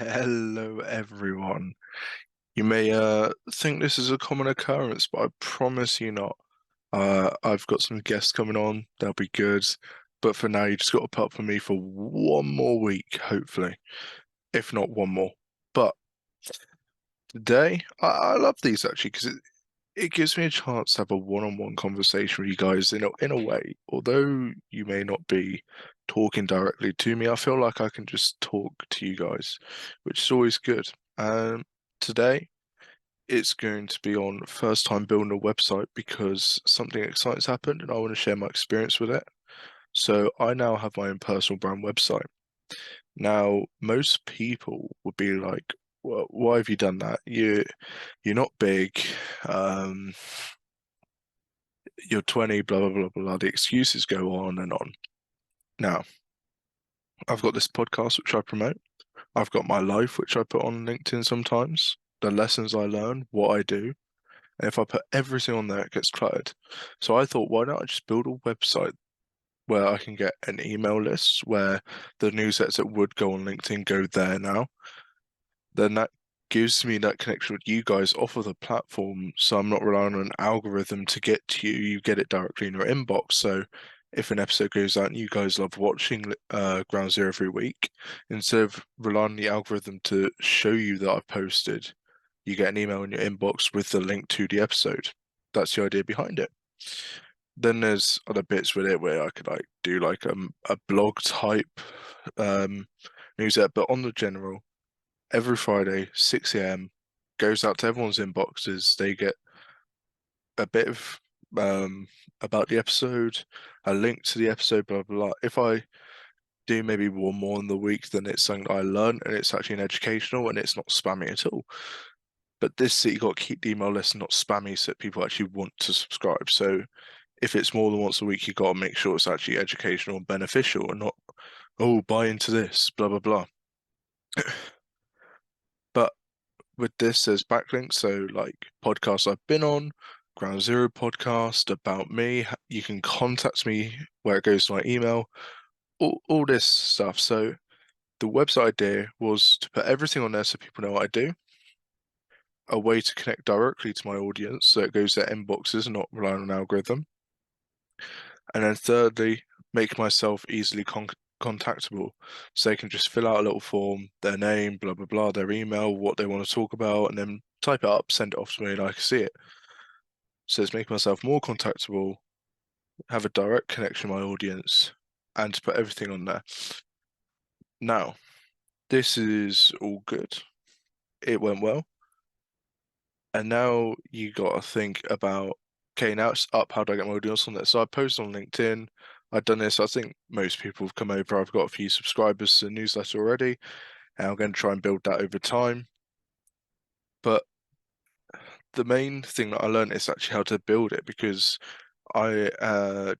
Hello, everyone. You may think this is a common occurrence, but I promise you not. I've got some guests coming on. They'll be good. But for now, you just got to put up with me for one more week, hopefully, if not one more. But today, I love these actually because it gives me a chance to have a one-on-one conversation with you guys in a way. Although you may not be talking directly to me, I feel like I can just talk to you guys, which is always good. Today it's going to be on first time building a website because something exciting's happened and I want to share my experience with it. So I now have my own personal brand website. Now, most people would be like, well, why have you done that? You're not big. Um, you're 20, blah, blah, blah, blah. The excuses go on and on. Now, I've got this podcast which I promote. I've got my life which I put on LinkedIn sometimes, the lessons I learn, what I do. And if I put everything on there, it gets cluttered. So I thought, why not I just build a website where I can get an email list where the newsletters that would go on LinkedIn go there now. Then that gives me that connection with you guys off of the platform. So I'm not relying on an algorithm to get to you. You get it directly in your inbox. So if an episode goes out and you guys love watching Ground Zero every week, instead of relying on the algorithm to show you that I've posted, you get an email in your inbox with the link to the episode. That's the idea behind it. Then there's other bits with it where I could like do like a blog type newsletter, but on the general, every Friday, 6 a.m., goes out to everyone's inboxes. They get a bit of about the episode, a link to the episode, blah blah blah. If I do maybe one more in the week, then it's something I learned and it's actually an educational and it's not spammy at all. But this you got to keep the email list not spammy so that people actually want to subscribe. So if it's more than once a week, you got to make sure it's actually educational and beneficial and not, oh, buy into this, blah blah blah. But with this, there's backlinks. So like podcasts I've been on, Ground Zero podcast about me. You can contact me where it goes to my email, all this stuff. So the website idea was to put everything on there so people know what I do, a way to connect directly to my audience so it goes to their inboxes and not rely on an algorithm. And then thirdly, make myself easily contactable so they can just fill out a little form, their name, blah, blah, blah, their email, what they want to talk about, and then type it up, send it off to me, and I can see it. So it's making myself more contactable, have a direct connection with my audience, and to put everything on there. Now, this is all good. It went well. And now you got to think about, okay, now it's up. How do I get my audience on there? So I posted on LinkedIn. I've done this. I think most people have come over. I've got a few subscribers to the newsletter already, and I'm going to try and build that over time. But the main thing that I learned is actually how to build it because I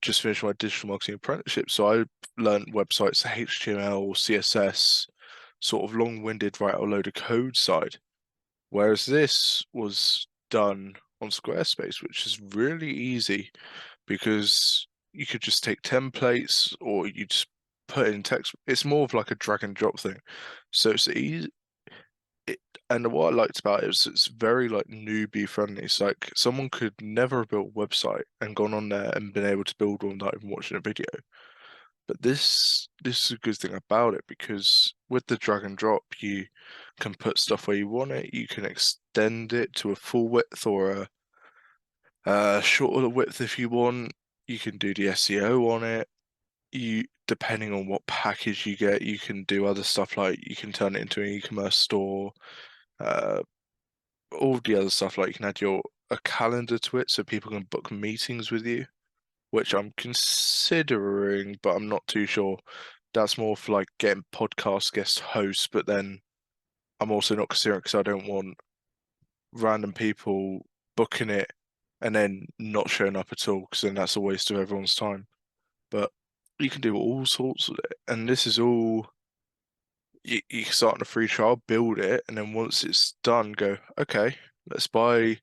just finished my digital marketing apprenticeship. So I learned websites, HTML, CSS, sort of long-winded, write a load of code side. Whereas this was done on Squarespace, which is really easy because you could just take templates or you just put in text. It's more of like a drag and drop thing. So it's easy. And what I liked about it is it's very like newbie friendly. It's like someone could never have built a website and gone on there and been able to build one without even watching a video. But this is a good thing about it because with the drag and drop, you can put stuff where you want it. You can extend it to a full width or a shorter width if you want. You can do the SEO on it. You depending on what package you get, you can do other stuff like you can turn it into an e-commerce store. Uh, all the other stuff like you can add your a calendar to it so people can book meetings with you, which I'm considering, but I'm not too sure. That's more for like getting podcast guest hosts, but then I'm also not considering because I don't want random people booking it and then not showing up at all because then that's a waste of everyone's time. But you can do all sorts of it, and this is all you can start on a free trial, build it, and then once it's done, go, okay, let's buy.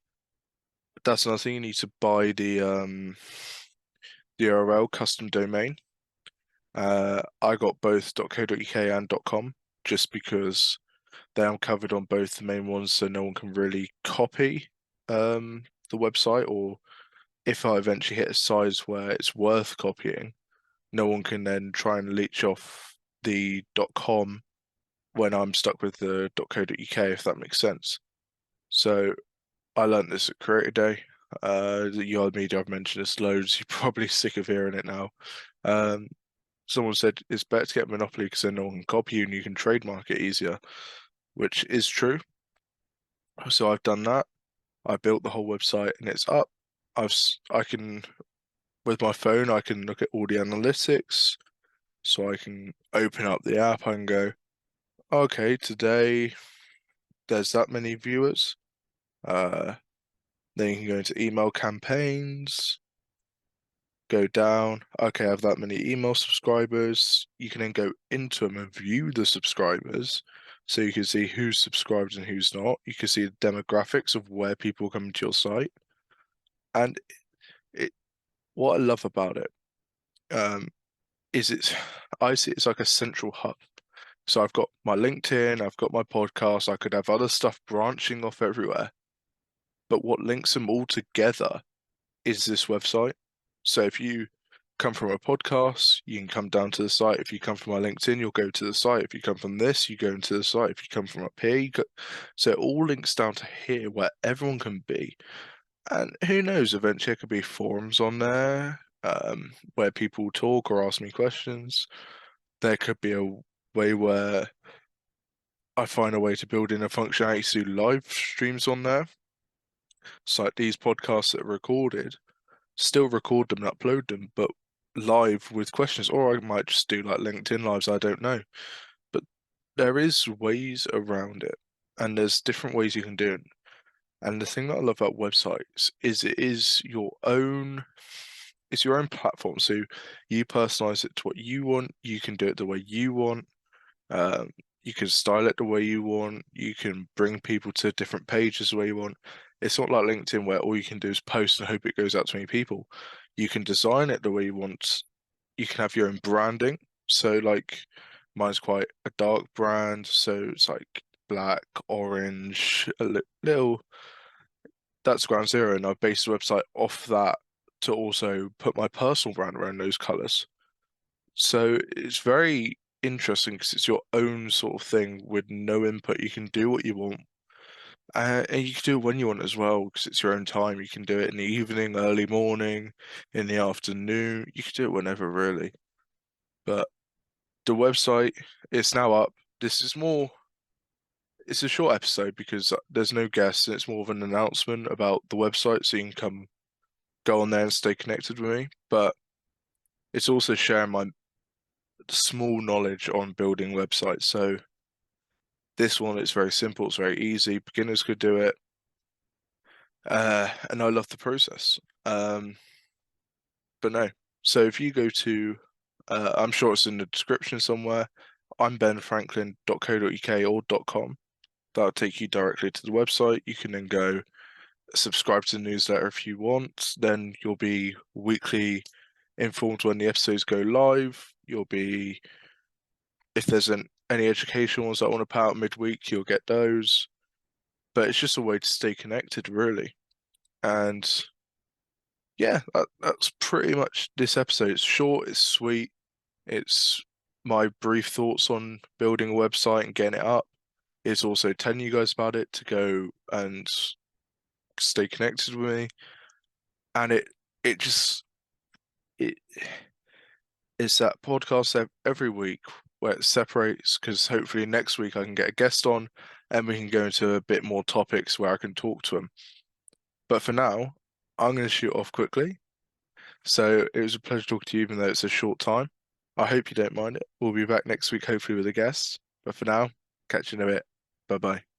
That's another thing. You need to buy the URL custom domain. I got both .co.uk and .com just because They are covered on both the main ones, so no one can really copy the website, or if I eventually hit a size where it's worth copying, no one can then try and leech off the .com when I'm stuck with the .co.uk, if that makes sense. So I learned this at Creator Day. The Yard Media, I've mentioned this loads. You're probably sick of hearing it now. Um, Someone said it's better to get Monopoly because then no one can copy you and you can trademark it easier, which is true. So I've done that. I built the whole website and it's up. I can, with my phone, I can look at all the analytics. So I can open up the app and go, okay, today there's that many viewers. Then you can go into email campaigns, go down. Okay, I have that many email subscribers. You can then go into them and view the subscribers. So you can see who's subscribed and who's not. You can see the demographics of where people come to your site. And it what I love about it um, is I see it's like a central hub. So I've got my LinkedIn, I've got my podcast, I could have other stuff branching off everywhere. But what links them all together is this website. So if you come from a podcast, you can come down to the site. If you come from my LinkedIn, you'll go to the site. If you come from this, you go into the site. If you come from up here, so it all links down to here where everyone can be. And who knows, eventually there could be forums on there where people talk or ask me questions. There could be a way where I find a way to build in a functionality to live streams on there. So like these podcasts that are recorded, still record them and upload them, but live with questions. Or I might just do like LinkedIn lives, I don't know. But there is ways around it, and there's different ways you can do it. And the thing that I love about websites is it's your own platform. So you personalize it to what you want. You can do it the way you want. Um, you can style it the way you want. You can bring people to different pages the way you want. It's not like LinkedIn where all you can do is post and hope it goes out to many people. You can design it the way you want. You can have your own branding. So like mine's quite a dark brand, so it's like black, orange, little. That's Ground Zero, and I've based the website off that to also put my personal brand around those colors. So it's very interesting because it's your own sort of thing with no input. You can do what you want, and you can do it when you want as well because it's your own time. You can do it in the evening, early morning, in the afternoon. You can do it whenever, really. But the website is now up. This is more. It's a short episode because there's no guests, and it's more of an announcement about the website, so you can come go on there and stay connected with me. But it's also sharing my small knowledge on building websites. So this one is very simple, it's very easy. Beginners could do it. And I love the process. But no. So if you go to I'm sure it's in the description somewhere. I'm benfranklin.co.uk or .com. That'll take you directly to the website. You can then go subscribe to the newsletter if you want. Then you'll be weekly informed when the episodes go live. You'll be, if there's any educational ones that I want to put out midweek, you'll get those. But it's just a way to stay connected, really. And yeah, that's pretty much this episode. It's short, it's sweet, it's my brief thoughts on building a website and getting it up. It's also telling you guys about it to go and stay connected with me. And it just it it's that podcast every week where it separates because hopefully next week I can get a guest on and we can go into a bit more topics where I can talk to them. But for now, I'm going to shoot off quickly. So it was a pleasure talking to you, even though it's a short time. I hope you don't mind it. We'll be back next week, hopefully with a guest. But for now, catch you in a bit. Bye bye.